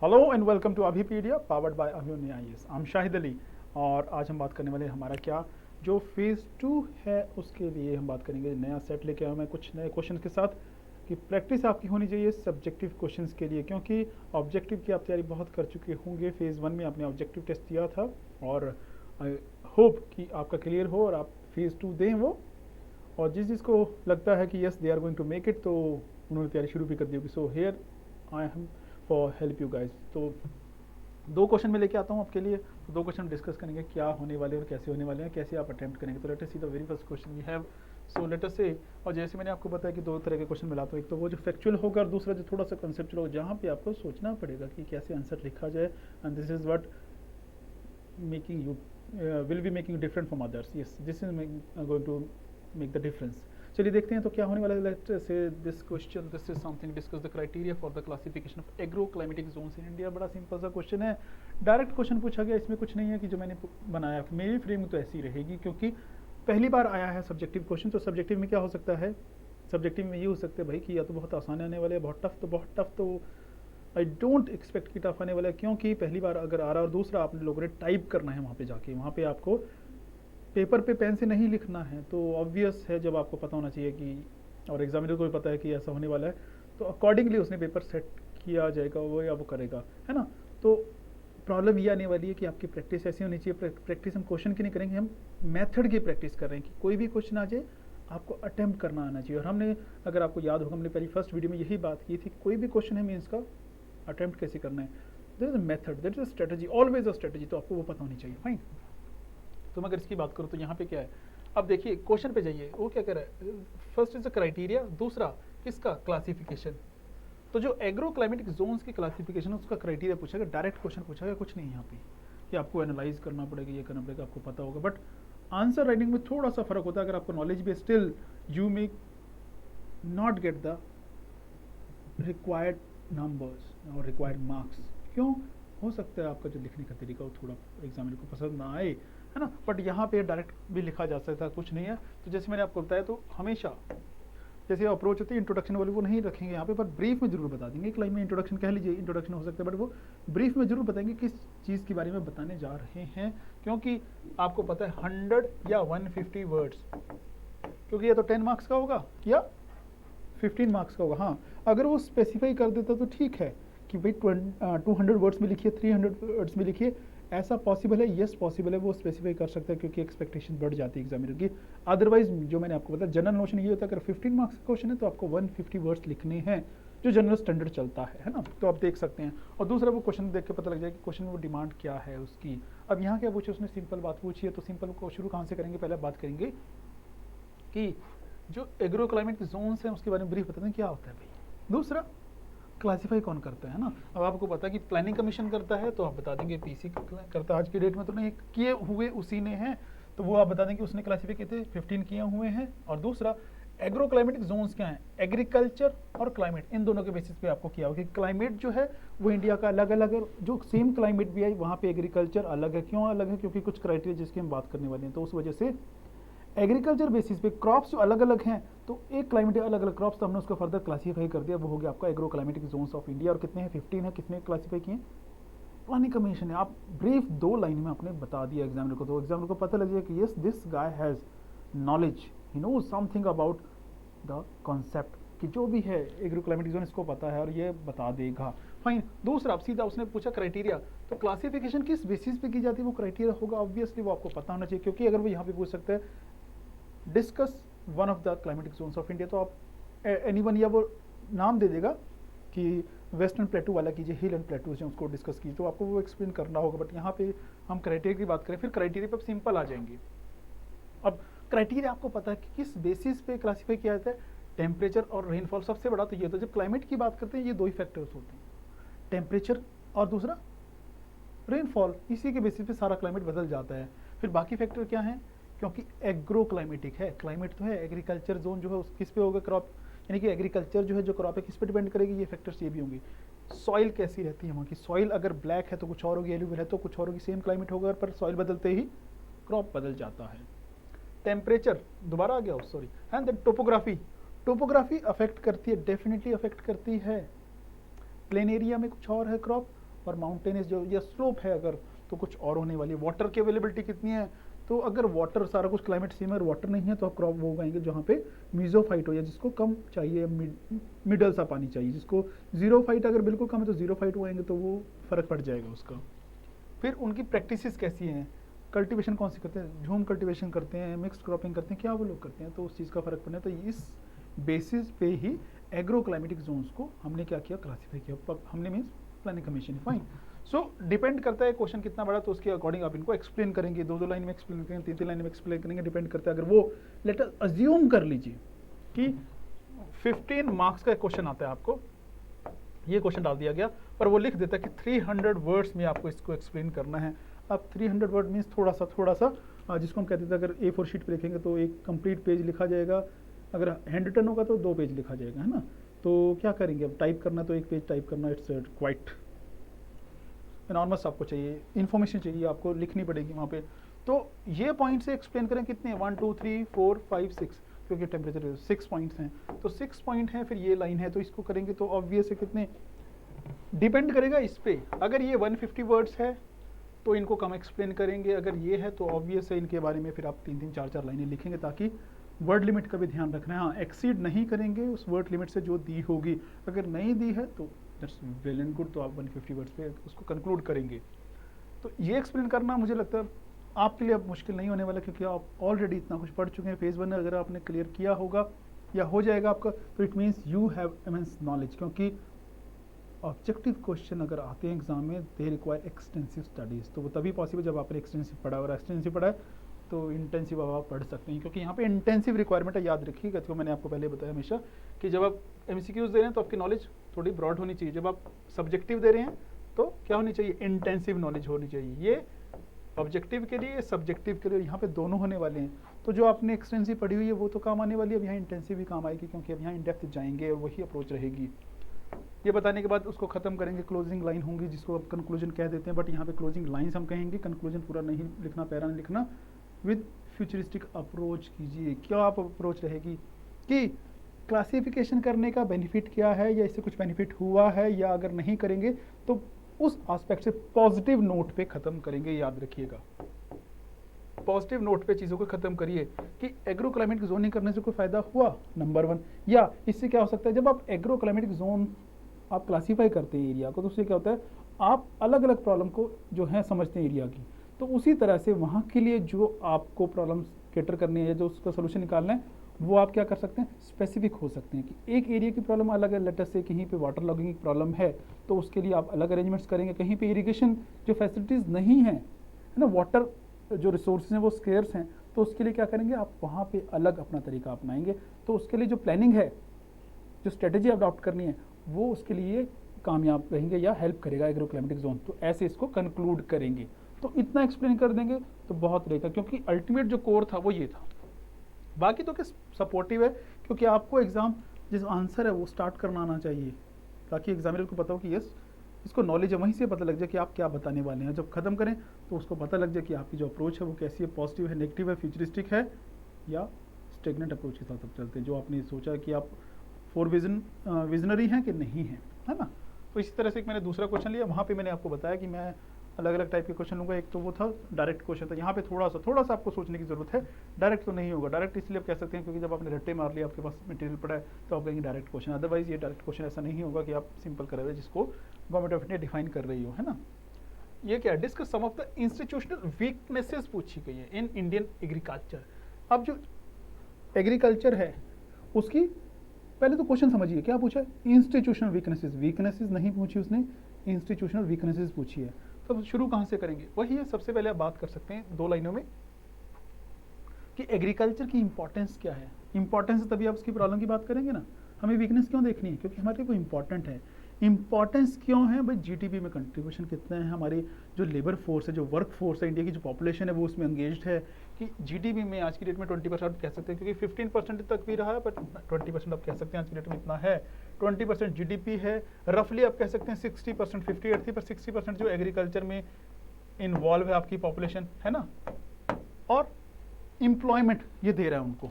Hello and welcome to Abhipedia powered by Abhimanyu IAS. I am Shahid Ali और आज हम बात करने वाले हैं हमारा क्या जो फेज़ 2 है उसके लिए हम बात करेंगे। नया सेट लेके आया मैं कुछ नए क्वेश्चन के साथ कि प्रैक्टिस आपकी होनी चाहिए सब्जेक्टिव क्वेश्चंस के लिए, क्योंकि ऑब्जेक्टिव की आप तैयारी बहुत कर चुके होंगे। फेज़ 1 में आपने ऑब्जेक्टिव टेस्ट दिया था और आई होप कि आपका क्लियर हो और आप फेज़ 2 दें वो। और जिसको लगता है कि yes they are going to make it, तो उन्होंने तैयारी शुरू भी कर दी होगी। So here I am for help you guys. तो दो क्वेश्चन मैं लेके आता हूँ आपके लिए, तो दो क्वेश्चन डिस्कस करेंगे क्या होने वाले और कैसे होने वाले हैं, कैसे आप अटेम्प्ट करेंगे। तो let us see the very first question we have. So let us say, और जैसे मैंने आपको बताया कि दो तरह के क्वेश्चन मिलाता हूँ, एक तो वो जो फैक्चुअल होगा और दूसरा जो थोड़ा सा कंसेप्चुअल होगा, जहाँ पे आपको सोचना पड़ेगा कि कैसे आंसर लिखा जाए। And this is what making you will be making different from others. Yes, this is going to make the difference. चलिए देखते हैं तो क्या होने वाला है। Let's say this question, this is something discuss the criteria for the classification of agro climatic zones in India. बड़ा simple सा क्वेश्चन है, डायरेक्ट क्वेश्चन पूछा गया, इसमें कुछ नहीं है कि जो मैंने बनाया। मेरी फ्रेम तो ऐसी रहेगी क्योंकि पहली बार आया है सब्जेक्टिव क्वेश्चन। तो सब्जेक्टिव में क्या हो सकता है, सब्जेक्टिव में ये हो सकता है भाई कि या तो बहुत आसान आने वाले, बहुत टफ तो आई डोंट एक्सपेक्ट कि टफ आने वाला है, क्योंकि पहली बार अगर आ रहा है और दूसरा आपने लोगों ने टाइप करना है वहाँ पे जाके, वहाँ पे आपको पेपर पे पेन से नहीं लिखना है। तो ऑब्वियस है, जब आपको पता होना चाहिए कि, और एग्जामिनर को भी पता है कि ऐसा होने वाला है, तो अकॉर्डिंगली उसने पेपर सेट किया जाएगा वो या वो करेगा, है ना। तो प्रॉब्लम ये आने वाली है कि आपकी प्रैक्टिस ऐसी होनी चाहिए। प्रैक्टिस हम क्वेश्चन की नहीं करेंगे, हम मेथड की प्रैक्टिस कर रहे हैं कि कोई भी क्वेश्चन आ जाए आपको अटेम्प्ट करना आना चाहिए। और हमने, अगर आपको याद होगा, हमने पहली फर्स्ट वीडियो में यही बात की थी, कोई भी क्वेश्चन है मीन्स का अटेम्प्ट कैसे करना है। There is a method, there is a strategy, always a strategy, तो आपको वो पता होनी चाहिए। फाइन। तो मैं अगर इसकी बात करूँ तो यहाँ पे क्या है, अब देखिए क्वेश्चन पे जाइए, वो क्या कर रहा है, फर्स्ट इज द क्राइटेरिया, दूसरा किसका, क्लासिफिकेशन। तो जो एग्रो क्लाइमेटिक जोन्स की क्लासिफिकेशन, उसका क्राइटेरिया पूछा गया, डायरेक्ट क्वेश्चन पूछा गया, कुछ नहीं यहाँ पे कि आपको एनालाइज करना पड़ेगा, ये करना पड़ेगा, आपको पता होगा। बट आंसर राइटिंग में थोड़ा सा फर्क होता है। अगर आपको नॉलेज भी, still you may not get the required numbers और रिक्वायर्ड मार्क्स। क्यों, हो सकता है आपका जो लिखने का तरीका वो थोड़ा एग्जामिनर को पसंद ना आए, है ना। बट यहाँ पे डायरेक्ट भी लिखा जा सकता है, कुछ नहीं है। तो जैसे मैंने आपको बताया, तो हमेशा जैसे अप्रोच होती है इंट्रोडक्शन वाली, वो नहीं रखेंगे यहाँ पे, पर ब्रीफ में जरूर बता देंगे। एक लाइन में इंट्रोडक्शन कह लीजिए, इंट्रोडक्शन हो सकता है, बट वो ब्रीफ में जरूर बताएंगे किस चीज़ के बारे में बताने जा रहे हैं। क्योंकि आपको पता है 100 या 150 वर्ड्स, क्योंकि ये तो 10 मार्क्स का होगा या 15 मार्क्स का होगा। हाँ, अगर वो स्पेसिफाई कर देता तो ठीक है कि भाई 200 वर्ड्स में लिखिए, 300 वर्ड्स में लिखिए, ऐसा पॉसिबल है, यस पॉसिबल है, वो स्पेसिफाई कर सकता है, क्योंकि एक्सपेक्टेशन बढ़ जाती है एग्जामिनर की। अदरवाइज जो मैंने आपको बताया, जनरल नोशन ये होता है, अगर 15 मार्क्स का क्वेश्चन है तो आपको 150 वर्ड्स लिखने हैं, जो जनरल स्टैंडर्ड चलता है ना। तो आप देख सकते हैं। और दूसरा, वो क्वेश्चन देख के पता लग जाए कि क्वेश्चन में वो डिमांड क्या है उसकी। अब यहाँ क्या पूछे उसने, सिंपल बात पूछी है, तो सिंपल को शुरू कहाँ से करेंगे, पहले बात करेंगे कि जो एग्रो क्लाइमेट जोन्स हैं उसके बारे में ब्रीफ बताते हैं क्या होता है भाई। दूसरा, क्लासीफाई कौन करता है ना। अब आपको पता है कि प्लानिंग कमीशन करता है, तो आप बता देंगे पीसी करता है। आज की डेट में तो नहीं किए हुए उसी ने हैं, तो वो आप बता देंगे उसने क्लासीफाई किए थे, 15 किए हुए हैं। और दूसरा, एग्रो क्लाइमेटिक जोन्स क्या हैं, एग्रीकल्चर और क्लाइमेट, इन दोनों के बेसिस पे आपको किया होगा कि क्लाइमेट जो है वो इंडिया का अलग अलग है, जो सेम क्लाइमेट भी है वहाँ पे एग्रीकल्चर अलग है। क्यों अलग है, क्योंकि कुछ क्राइटेरिया जिसकी हम बात करने वाले हैं, तो उस वजह से एग्रीकल्चर बेसिस पे क्रॉप्स जो अलग अलग हैं, तो एक क्लाइमेट अलग अलग क्रॉप्स, तो हमने उसको फर्दर क्लासीफाई कर दिया, वो हो गया आपका agro climatic zones of India. और कितने हैं, 15 है। किसने क्लासीफाई किए, प्लानिंग कमीशन है। आप ब्रीफ 2 लाइन में आपने बता दिया एग्जामिनर को, तो एग्जामिनर को पता लग जाए कि yes this guy has knowledge, he knows something about the concept, कि जो भी है एग्रो क्लाइमेटिक जोन इसको पता है और ये बता देगा। फाइन। दूसरा, अब सीधा उसने पूछा क्राइटेरिया, तो क्लासिफिकेशन किस बेसिस पे की जाती है, वो क्राइटेरिया होगा ऑब्वियसली, वो आपको पता होना चाहिए। क्योंकि अगर वो यहाँ पे पूछ सकता है discuss one of the climatic zones of India, तो आप एनीवन या वो नाम दे देगा कि वेस्टर्न प्लेटू वाला कीजिए, हिल एंड प्लेटूज हैं उसको डिस्कस कीजिए, तो आपको वो एक्सप्लेन करना होगा। बट यहाँ पे हम क्राइटेरिया की बात करें, फिर क्राइटेरिया पे सिंपल आ जाएंगे। अब क्राइटेरिया आपको पता है कि किस बेसिस पे क्लासीफाई किया जाता है, टेम्परेचर और रेनफॉल। सबसे बड़ा तो ये होता है, जब क्लाइमेट की बात करते हैं ये दो ही फैक्टर्स होते हैं, टेम्परेचर और दूसरा रेनफॉल। इसी के बेसिस पे सारा क्लाइमेट बदल जाता है। फिर बाकी फैक्टर क्या हैं, क्योंकि एग्रो क्लाइमेटिक है, क्लाइमेट तो है, एग्रीकल्चर जोन जो है उस किस पे होगा, क्रॉप, यानी कि एग्रीकल्चर जो है, जो क्रॉप है किस पे डिपेंड करेगी, ये फैक्टर्स ये भी होंगे। सॉइल कैसी रहती है वहाँ की, सॉइल अगर ब्लैक है तो कुछ और होगी, एल्यूवियल है तो कुछ और होगी, सेम क्लाइमेट होगा, पर सॉइल बदलते ही क्रॉप बदल जाता है। टेम्परेचर दोबारा आ गया, sorry, and then topography, topography affect करती है, डेफिनेटली अफेक्ट करती है। प्लेन एरिया में कुछ और है क्रॉप, और माउंटेनियस जो या स्लोप है अगर, तो कुछ और होने वाली है। वाटर की अवेलेबिलिटी कितनी है, तो अगर वाटर सारा कुछ क्लाइमेट सेम है, वाटर नहीं है, तो आप क्रॉप वो उगाएंगे जहाँ पे मीजोफाइट हो, या जिसको कम चाहिए, मिडल सा पानी चाहिए। जिसको जीरोफाइट अगर बिल्कुल कम है तो जीरोफाइट उगाएंगे तो वो फ़र्क पड़ जाएगा उसका। फिर उनकी प्रैक्टिसेस कैसी हैं, कल्टीवेशन कौन सी करते हैं, झूम कल्टीवेशन करते हैं, मिक्स्ड क्रॉपिंग करते हैं, क्या वो लोग करते हैं, तो उस चीज़ का फ़र्क पड़ना है। तो इस बेसिस पे ही एग्रो क्लाइमेटिक जोन्स को हमने क्या किया, क्लासीफाई किया। हमने मीन्स प्लानिंग कमीशन, फाइन। सो डिपेंड करता है क्वेश्चन कितना बड़ा, तो उसके अकॉर्डिंग आप इनको एक्सप्लेन करेंगे, 2-2 लाइन में एक्सप्लेन करेंगे, 3-3 लाइन में एक्सप्लेन करेंगे, डिपेंड करता है। अगर वो लेट अस अज्यूम कर लीजिए कि 15 मार्क्स का क्वेश्चन आता है, आपको ये क्वेश्चन डाल दिया गया, पर वो लिख देता है कि 300 वर्ड्स में आपको इसको एक्सप्लेन करना है। अब 300 वर्ड मीन्स थोड़ा सा जिसको हम कहते थे, अगर A4 शीट पे लिखेंगे तो एक कंप्लीट पेज लिखा जाएगा, अगर हैंड रिटन होगा तो 2 पेज लिखा जाएगा, है ना। तो क्या करेंगे, अब टाइप करना तो 1 पेज टाइप करना, इट्स क्वाइट एनॉर्मस। आपको चाहिए इन्फॉर्मेशन, चाहिए आपको लिखनी पड़ेगी वहाँ पे। तो ये पॉइंट से एक्सप्लेन करें कितने, 1 2 3 4 5 6, क्योंकि टेम्परेचर 6 पॉइंट्स हैं, तो 6 पॉइंट हैं, फिर ये लाइन है, तो इसको करेंगे तो ऑब्वियस है कितने, डिपेंड करेगा इस पे। अगर ये 150 वर्ड्स है तो इनको कम एक्सप्लेन करेंगे, अगर ये है तो ऑब्वियस है इनके बारे में फिर आप 3-3 4-4 लाइनें लिखेंगे, ताकि वर्ड लिमिट का भी ध्यान रखना है। हाँ, एक्सीड नहीं करेंगे उस वर्ड लिमिट से जो दी होगी, अगर नहीं दी है तो दैट्स वेल एंड गुड, तो आप 150 वर्ड्स पे उसको कंक्लूड करेंगे। तो ये एक्सप्लेन करना मुझे लगता है आपके लिए अब मुश्किल नहीं होने वाला, क्योंकि आप ऑलरेडी इतना कुछ पढ़ चुके हैं। फेज़ 1 अगर आपने क्लियर किया होगा या हो जाएगा आपका, तो it means you have immense knowledge, क्योंकि ऑब्जेक्टिव क्वेश्चन अगर आते हैं एग्जाम में, दे रिक्वायर एक्सटेंसिव स्टडीज़। तो वो तभी पॉसिबल जब आपने एक्सटेंसिव पढ़ा, और एक्सटेंसिव पढ़ा है तो इंटेंसिव अब आप पढ़ सकते हैं, क्योंकि यहाँ पे इंटेंसिव रिक्वायरमेंट है। याद रखिएगा, तो मैंने आपको पहले बताया हमेशा कि जब आप MCQs दे रहे हैं तो आपकी नॉलेज थोड़ी ब्रॉड होनी चाहिए, जब आप सब्जेक्टिव दे रहे हैं तो क्या होनी चाहिए, इंटेंसिव नॉलेज होनी चाहिए। ये ऑब्जेक्टिव के लिए, सब्जेक्टिव के लिए, यहाँ पे दोनों होने वाले हैं। तो जो आपने एक्सटेंसिव पढ़ी हुई है वो तो काम आने वाली है, अब यहाँ इंटेंसिव भी काम आएगी, क्योंकि अब यहाँ इन डेप्थ जाएंगे और वही अप्रोच रहेगी। ये बताने के बाद उसको ख़त्म करेंगे, क्लोजिंग लाइन होंगी जिसको आप कंक्लूजन कह देते हैं, बट यहाँ पे क्लोजिंग लाइन्स हम कहेंगे, कंक्लूजन पूरा नहीं लिखना, पैरा नहीं लिखना। विद फ्यूचरिस्टिक अप्रोच कीजिए। क्या आप अप्रोच रहेगी कि क्लासिफिकेशन करने का बेनिफिट क्या है, या इससे कुछ बेनिफिट हुआ है, या अगर नहीं करेंगे तो उस एस्पेक्ट से पॉजिटिव नोट पे ख़त्म करेंगे। याद रखिएगा, पॉजिटिव नोट पे चीज़ों को ख़त्म करिए कि एग्रो क्लाइमेटिक जोनिंग करने से कोई फ़ायदा हुआ, नंबर 1। या इससे क्या हो सकता है, जब आप एग्रो क्लाइमेटिक जोन आप क्लासीफाई करते हैं एरिया को, तो उससे क्या होता है, आप अलग अलग प्रॉब्लम को जो है समझते हैं एरिया की, तो उसी तरह से वहाँ के लिए जो आपको प्रॉब्लम कैटर करनी है, जो उसका सोल्यूशन निकालना है, वो आप क्या कर सकते हैं, स्पेसिफिक हो सकते हैं कि एक एरिया की प्रॉब्लम अलग है। लेटर से कहीं पे वाटर लॉगिंग की प्रॉब्लम है तो उसके लिए आप अलग अरेंजमेंट्स करेंगे, कहीं पे इरिगेशन जो फैसिलिटीज़ नहीं है, है ना, वाटर जो रिसोर्सेज हैं वो स्केर्स हैं, तो उसके लिए क्या करेंगे, आप वहाँ पे अलग अपना तरीका अपनाएंगे। तो उसके लिए जो प्लानिंग है, जो स्ट्रेटेजी अडॉप्ट करनी है, वो उसके लिए कामयाब रहेंगे या हेल्प करेगा एग्रो क्लाइमेटिक जोन। तो ऐसे इसको कंक्लूड करेंगे, तो इतना एक्सप्लेन कर देंगे तो बहुत रहेगा, क्योंकि अल्टीमेट जो कोर था वो ये था। बाकी तो क्या सपोर्टिव है, क्योंकि आपको एग्ज़ाम जिस आंसर है वो स्टार्ट करना आना चाहिए, ताकि एग्जामिनर को पता हो कि यस इसको नॉलेज है, वहीं से पता लग जाए कि आप क्या बताने वाले हैं। जब ख़त्म करें तो उसको पता लग जाए कि आपकी जो अप्रोच है वो कैसी है, पॉजिटिव है, नेगेटिव है, फ्यूचरिस्टिक है, या स्टेगनेंट अप्रोच के साथ आप चलते हैं, जो आपने सोचा कि आप विजनरी हैं कि नहीं हैं, है ना। तो इसी तरह से एक मैंने दूसरा क्वेश्चन लिया, वहाँ पे मैंने आपको बताया कि मैं अलग अलग टाइप के क्वेश्चन लूँगा। एक तो वो था डायरेक्ट क्वेश्चन था, यहाँ पे थोड़ा सा आपको सोचने की ज़रूरत है। डायरेक्ट तो नहीं होगा, डायरेक्ट इसलिए आप कह सकते हैं क्योंकि जब आपने रट्टे मार लिया, आपके पास मटेरियल पड़ा है, तो आप कहेंगे डायरेक्ट क्वेश्चन। अदरवाइज ये डायरेक्ट क्वेश्चन ऐसा नहीं होगा कि आप सिंपल करे हुए जिसको गवर्नमेंट ऑफ इंडिया डिफाइन कर रही हो, है ना। ये क्या, discuss some of the institutional weaknesses पूछी गई है इन इंडियन एग्रीकल्चर। अब जो एग्रीकल्चर है उसकी पहले तो क्वेश्चन समझिए, क्या पूछा है, इंस्टीट्यूशनल वीकनेसेस। वीकनेसेस नहीं पूछी उसने, इंस्टीट्यूशनल वीकनेसेस पूछी है। तो शुरू कहाँ से करेंगे, वही है, सबसे पहले आप बात कर सकते हैं 2 लाइनों में कि एग्रीकल्चर की इंपॉर्टेंस क्या है। इंपॉर्टेंस तभी आप उसकी प्रॉब्लम की बात करेंगे ना। हमें वीकनेस क्यों देखनी है, क्योंकि हमारे लिए वो इंपॉर्टेंट है। इंपॉर्टेंस क्यों है भाई, जीडीपी में कंट्रीब्यूशन कितना है, हमारी जो लेबर फोर्स है, जो वर्क फोर्स है, इंडिया की जो पॉपुलेशन है वो उसमें एंगेज्ड है, कि जीडीपी में आज की डेट में 20% कह सकते हैं, क्योंकि 15% तक भी रहा है, बट 20% आप कह सकते हैं आज की डेट में इतना है। 20% जीडीपी है, रफली आप कह सकते हैं 60%, 50-80 पर 60% जो एग्रीकल्चर में इन्वॉल्व है आपकी पॉपुलेशन, है ना। और एम्प्लॉयमेंट ये दे रहा है उनको,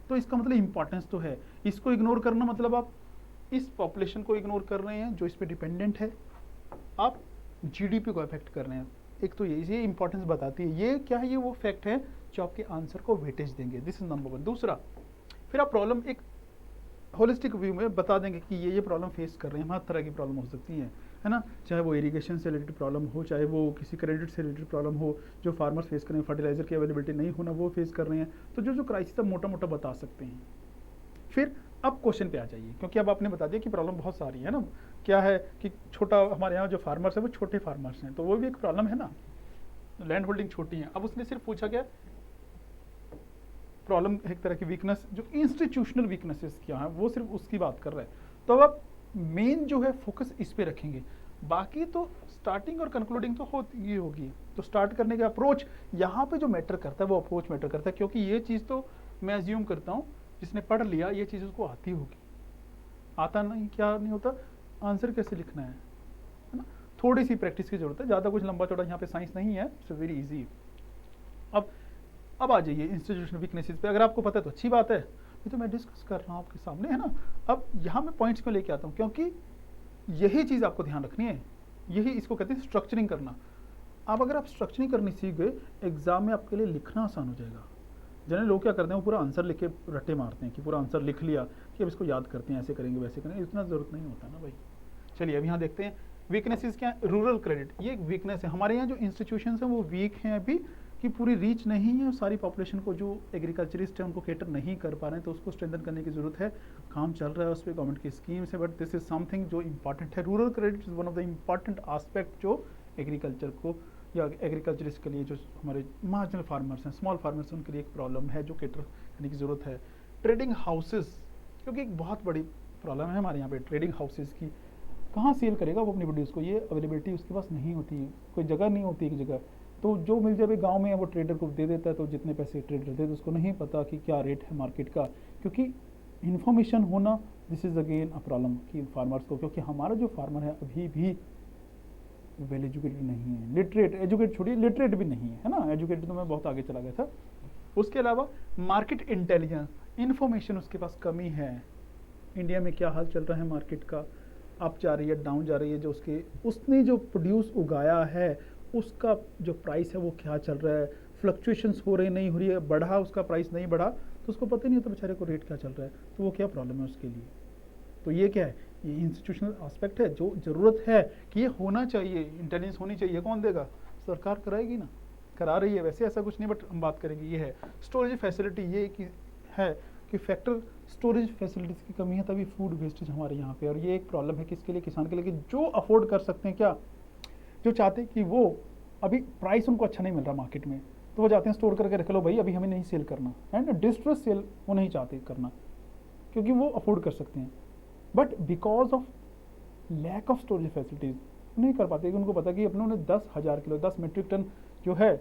तो इसका मतलब इंपॉर्टेंस तो है। इसको इग्नोर करना मतलब आप इस पॉपुलेशन को इग्नोर कर रहे हैं जो इस पे डिपेंडेंट है। आप जीडीपी को अफेक्ट कर रहे हैं। एक तो ये इंपॉर्टेंस बताती है, ये क्या है, ये वो फैक्ट है जो आपके आंसर को वेटेज देंगे। This is number one. दूसरा, फिर आप प्रॉब्लम एक होलिस्टिक व्यू में बता देंगे कि ये प्रॉब्लम फेस कर रहे हैं, हर तरह की प्रॉब्लम हो सकती है ना, चाहे वो इरिगेशन से रिलेटेड प्रॉब्लम हो, चाहे वो किसी क्रेडिट से रिलेटेड प्रॉब्लम हो, जो फार्मर्स फेस कर रहे हैं, फर्टिलाइजर की अवेलेबिलिटी नहीं होना वो फेस कर रहे हैं। तो जो जो क्राइसिस आप मोटा मोटा बता सकते हैं। फिर अब क्वेश्चन पे आ जाइए, क्योंकि अब आपने बता दिया कि प्रॉब्लम बहुत सारी है ना। क्या है कि छोटा, हमारे यहाँ जो फार्मर्स है वो छोटे फार्मर्स हैं, तो वो भी एक प्रॉब्लम है ना, लैंड होल्डिंग छोटी है। अब उसने सिर्फ पूछा क्या, प्रॉब्लम एक तरह की वीकनेस, जो इंस्टीट्यूशनल वीकनेसेस क्या है वो सिर्फ उसकी बात कर रहा है। तो अब आप मेन जो है फोकस इस पे रखेंगे, बाकी तो स्टार्टिंग और कंक्लूडिंग तो होती ही होगी। तो स्टार्ट करने का अप्रोच यहाँ पे जो मैटर करता है वो अप्रोच मैटर करता है, क्योंकि ये चीज़ तो मैं अज्यूम करता हूँ जिसने पढ़ लिया ये चीज़ उसको आती होगी। आता नहीं, क्या नहीं होता, आंसर कैसे लिखना है ना, थोड़ी सी प्रैक्टिस की जरूरत है, ज़्यादा कुछ लंबा चौड़ा यहाँ पे साइंस नहीं है, इट्स वेरी इजी। अब आ जाइए इंस्टीट्यूशनल वीकनेसेस पे। अगर आपको पता है तो अच्छी बात है, ये तो मैं डिस्कस कर रहा हूँ आपके सामने है ना। अब यहाँ मैं पॉइंट्स को लेके आता हूँ, क्योंकि यही चीज़ आपको ध्यान रखनी है, यही इसको कहते हैं स्ट्रक्चरिंग करना। अब अगर आप स्ट्रक्चरिंग करनी सीख गए, एग्जाम में आपके लिए लिखना आसान हो जाएगा। जनरली लोग क्या करते हैं, वो पूरा आंसर लिख के रट्टे मारते हैं कि पूरा आंसर लिख लिया कि अब इसको याद करते हैं, ऐसे करेंगे वैसे करेंगे, इतना ज़रूरत नहीं होता ना भाई। चलिए अब यहाँ देखते हैं वीकनेसेस क्या है। रूरल क्रेडिट, ये एक वीकनेस है। हमारे यहाँ जो इंस्टीट्यूशंस हैं वो वीक हैं अभी, कि पूरी रीच नहीं है, सारी पॉपुलेशन को जो एग्रीकल्चरिस्ट है उनको कैटर नहीं कर पा रहे हैं, तो उसको स्ट्रेंथन करने की जरूरत है। काम चल रहा है उस पर, गवर्नमेंट की स्कीम्स है, बट दिस इज समथिंग जो इंपॉर्टेंट है। Rural credit is one of the important aspect जो एग्रीकल्चर को या एग्रीकल्चरिस्ट के लिए, जो हमारे मार्जिनल फार्मर्स हैं, स्मॉल फार्मर्स हैं, उनके लिए एक प्रॉब्लम है जो कैटर करने की ज़रूरत है। ट्रेडिंग हाउसेस, क्योंकि एक बहुत बड़ी प्रॉब्लम है हमारे यहाँ पे ट्रेडिंग हाउसेस की। कहाँ सेल करेगा वो अपनी प्रोड्यूस को, ये अवेलेबिलिटी उसके पास नहीं होती है, कोई जगह नहीं होती एक जगह। तो जो मिल जाए गांव में है वो ट्रेडर को दे देता है, तो जितने पैसे ट्रेडर दे, तो उसको नहीं पता कि क्या रेट है मार्केट का, क्योंकि इन्फॉर्मेशन होना, this is again a problem कि फार्मर्स को, क्योंकि हमारा जो फार्मर है अभी भी वेल एजुकेटेड नहीं है, लिटरेट, एजुकेट छोड़िए लिटरेट भी नहीं है ना, एजुकेटेड तो मैं बहुत आगे चला गया था। उसके अलावा मार्केट इंटेलिजेंस, इन्फॉर्मेशन उसके पास कमी है। इंडिया में क्या हाल चल रहा है मार्केट का, अप जा रही है डाउन जा रही है, जो उसने जो प्रोड्यूस उगाया है उसका जो प्राइस है वो क्या चल रहा है, फ्लक्चुएशंस हो रही नहीं हो रही है, बढ़ा उसका प्राइस नहीं बढ़ा, तो उसको पता ही नहीं होता बेचारे को रेट क्या चल रहा है, तो वो क्या प्रॉब्लम है उसके लिए। तो ये क्या है, ये इंस्टीट्यूशनल एस्पेक्ट है जो ज़रूरत है कि ये होना चाहिए, इंटेलिजेंस होनी चाहिए। कौन देगा, सरकार कराएगी ना, करा रही है वैसे, ऐसा कुछ नहीं, बट हम बात करेंगे। ये है स्टोरेज फैसिलिटी, ये है कि फैक्टर स्टोरेज फैसिलिटीज़ की कमी है, तभी फूड वेस्टेज हमारे यहाँ पे, और ये एक प्रॉब्लम है किसके लिए, किसान के लिए, कि जो अफोर्ड कर सकते हैं, क्या जो चाहते हैं कि वो अभी प्राइस उनको अच्छा नहीं मिल रहा मार्केट में, तो वो जाते हैं स्टोर करके रख लो भाई, अभी हमें नहीं सेल करना है ना, डिस्ट्रेस सेल वो नहीं चाहते करना, क्योंकि वो अफोर्ड कर सकते हैं, but because of lack of storage facilities नहीं कर पाते, क्योंकि उनको पता कि अपनों ने 10,000 किलो 10 मीट्रिक टन जो है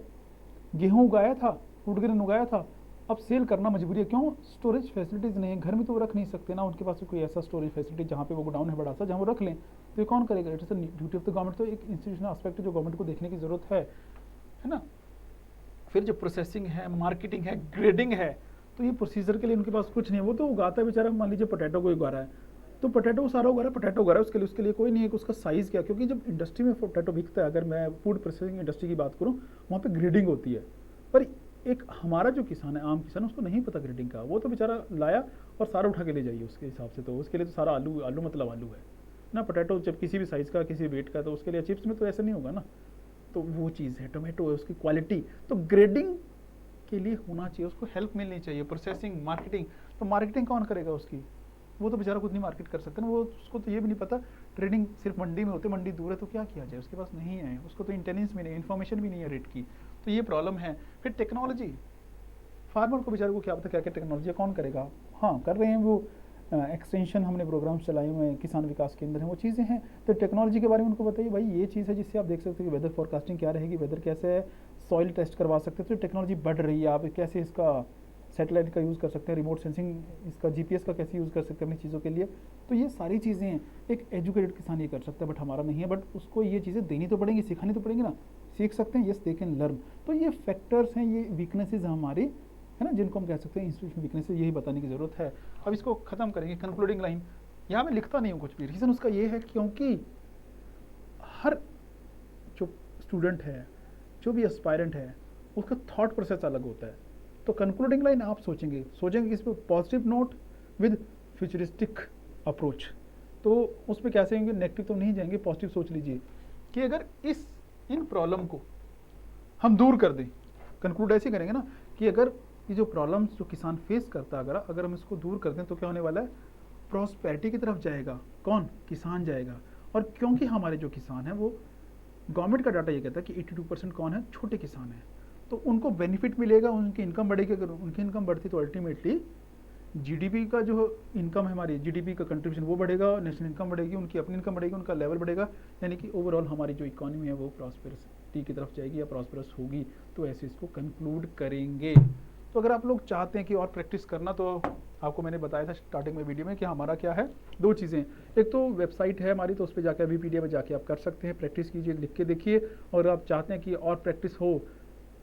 गेहूँ उगाया था, फूड ग्रेन उगाया था, अब सेल करना मजबूरी है। क्यों, स्टोरेज फैसिलिटीज़ नहीं है, घर में तो वो रख नहीं सकते ना, उनके पास कोई ऐसा स्टोरेज फैसिलिटी जहाँ पे वो गोडाउन है बड़ा सा जहाँ वो रख लें, तो ये कौन करेगा, it is duty of the government. तो एक इंस्टीट्यूशनल एस्पेक्ट जो गवर्नमेंट को देखने की ज़रूरत है ना। फिर जो प्रोसेसिंग है, मार्केटिंग है, ग्रेडिंग है, तो ये प्रोसीजर के लिए उनके पास कुछ नहीं है। वो तो उगाता है बेचारा, मान लीजिए पोटैटो को उगा रहा है, तो पोटैटो सारा उगा रहा है, पोटैटो उगा रहा है, उसके लिए कोई नहीं है कि उसका साइज़ क्या, क्योंकि जब इंडस्ट्री में पोटैटो बिकता है, अगर मैं फूड प्रोसेसिंग इंडस्ट्री की बात करूँ, वहाँ पे ग्रेडिंग होती है, पर एक हमारा जो किसान है, आम किसान, उसको नहीं पता ग्रेडिंग का, वो तो बेचारा लाया और सारा उठा के ले जाइए उसके हिसाब से, तो उसके लिए तो सारा आलू आलू मतलब आलू है ना, पोटैटो जब किसी भी साइज़ का किसी वेट का, तो उसके लिए चिप्स में तो ऐसा नहीं होगा ना, तो वो चीज़ है। टोमेटो है, उसकी क्वालिटी, तो ग्रेडिंग के लिए होना चाहिए, उसको हेल्प मिलनी चाहिए, प्रोसेसिंग, मार्केटिंग। तो मार्केटिंग कौन करेगा उसकी, वो तो बेचारा खुद नहीं मार्केट कर सकते ना, वो उसको तो ये भी नहीं पता, ट्रेडिंग सिर्फ मंडी में होती है, मंडी दूर है, तो क्या किया जाए, उसके पास नहीं है, उसको तो इंटेलिजेंस भी नहीं है, इन्फॉर्मेशन भी नहीं है रेट की, तो ये प्रॉब्लम है। फिर टेक्नोलॉजी, फार्मर को बेचारे को क्या पता क्या क्या टेक्नोलॉजी कौन करेगा। हाँ कर रहे हैं वो, एक्सटेंशन हमने प्रोग्राम चलाए हुए हैं, किसान विकास केंद्र हैं, वो चीज़ें हैं, तो टेक्नोलॉजी के बारे में उनको बताइए भाई, ये चीज़ है जिससे आप देख सकते हैं कि वेदर फोरकास्टिंग क्या रहेगी, वेदर कैसे है, सॉइल टेस्ट करवा सकते हैं, तो टेक्नोलॉजी बढ़ रही है, आप कैसे इसका सैटेलाइट का यूज़ कर सकते हैं, रिमोट सेंसिंग, इसका जीपीएस का कैसे यूज़ कर सकते हैं अपनी चीज़ों के लिए, तो ये सारी चीज़ें हैं। एक एजुकेटेड किसान ये कर सकता है, बट हमारा नहीं है, बट उसको ये चीज़ें देनी तो पड़ेंगी, सिखानी तो पड़ेंगी ना, सीख सकते हैं, यस दे कैन लर्न। तो ये फैक्टर्स हैं, ये वीकनेसेस हमारी है ना, जिनको हम कह सकते हैं इंस्टीट्यूशन वीकनेसेस, यही बताने की ज़रूरत है। अब इसको ख़त्म करेंगे, कंक्लूडिंग लाइन, यहाँ मैं लिखता नहीं हूँ कुछ भी, रीज़न उसका ये है क्योंकि हर जो स्टूडेंट है, जो भी एस्पायरेंट है, उसका थॉट प्रोसेस अलग होता है। तो कंक्लूडिंग लाइन आप सोचेंगे किस पे, positive note with futuristic approach. तो उस पर कैसे होंगे, नेगेटिव तो नहीं जाएंगे, पॉजिटिव सोच लीजिए कि अगर इन प्रॉब्लम को हम दूर कर दें, कंक्लूड ऐसे करेंगे ना कि अगर ये जो प्रॉब्लम्स जो किसान फेस करता है, अगर हम इसको दूर कर दें तो क्या होने वाला है, प्रॉस्पेरिटी की तरफ जाएगा। कौन? किसान जाएगा। और क्योंकि हमारे जो किसान हैं वो, गवर्नमेंट का डाटा ये कहता है कि 82% कौन है, छोटे किसान हैं, तो उनको बेनिफिट मिलेगा, उनकी इनकम बढ़ेगी। अगर उनकी इनकम बढ़ती तो अल्टीमेटली जीडीपी का जो इनकम है, हमारी जीडीपी का कंट्रीब्यूशन वो बढ़ेगा, नेशनल इनकम बढ़ेगी, उनकी अपनी इनकम बढ़ेगी, उनका लेवल बढ़ेगा, यानी कि ओवरऑल हमारी जो इकोनॉमी है वो प्रॉस्पेरिटी की तरफ जाएगी या प्रॉस्पेरस होगी। तो ऐसे इसको कंक्लूड करेंगे। तो अगर आप लोग चाहते हैं कि और प्रैक्टिस करना, तो आपको मैंने बताया था स्टार्टिंग में वीडियो में कि हमारा क्या है, दो चीज़ें। एक तो वेबसाइट है हमारी, तो उस पर जाकर अभी पीडीएफ में जाके आप कर सकते हैं, प्रैक्टिस कीजिए, लिख के देखिए। और आप चाहते हैं कि और प्रैक्टिस हो,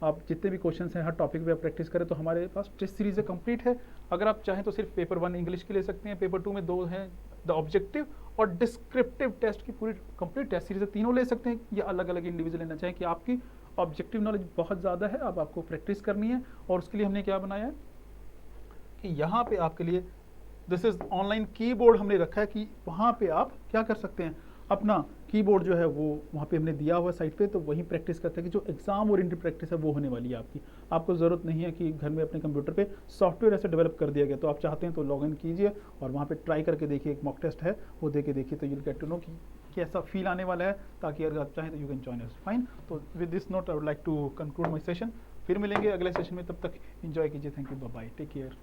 आप जितने भी क्वेश्चंस हैं हर टॉपिक पे आप प्रैक्टिस करें, तो हमारे पास टेस्ट सीरीज़ कंप्लीट है। अगर आप चाहें तो सिर्फ पेपर 1 इंग्लिश की ले सकते हैं, पेपर 2 में 2 हैं, द ऑब्जेक्टिव और डिस्क्रिप्टिव टेस्ट की पूरी कंप्लीट टेस्ट सीरीज तीनों ले सकते हैं, या अलग अलग इंडिविजुअल लेना चाहें कि आपकी ऑब्जेक्टिव नॉलेज बहुत ज़्यादा है, अब आपको प्रैक्टिस करनी है। और उसके लिए हमने क्या बनाया है कि यहाँ पे आपके लिए दिस इज ऑनलाइन कीबोर्ड हमने रखा है, कि वहाँ पे आप क्या कर सकते हैं, अपना कीबोर्ड जो है वो वहाँ पे हमने दिया हुआ साइट पे, तो वहीं प्रैक्टिस करते हैं कि जो एग्जाम ओरिएंटेड प्रैक्टिस है वो होने वाली है आपकी। आपको ज़रूरत नहीं है कि घर में अपने कंप्यूटर पे सॉफ्टवेयर ऐसे डेवलप कर दिया गया, तो आप चाहते हैं तो लॉग इन कीजिए और वहाँ पे ट्राई करके देखिए, एक मॉक टेस्ट है वो दे के देखिए, तो you will get to know कि कैसा फील आने वाला है, ताकि अगर आप चाहें तो you can join us. Fine. तो with this note I would like to conclude my session. फिर मिलेंगे अगले सेशन में, तब तक एंजॉय कीजिए। Thank you, bye bye, take care.